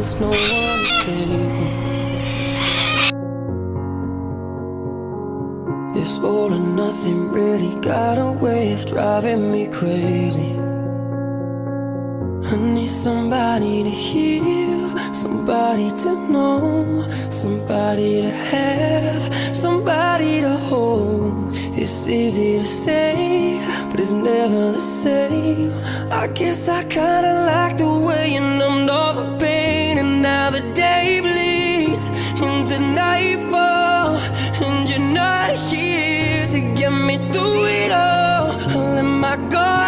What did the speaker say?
there's no one to save me. This all or nothing really got a way of driving me crazy. I need somebody to heal, somebody to know, somebody to have, somebody to hold. It's easy to say, but it's never the same. I guess I kinda like the way you numbed all the pain. And now the day bleeds into nightfall, and you're not here to get me through it all. I let my guard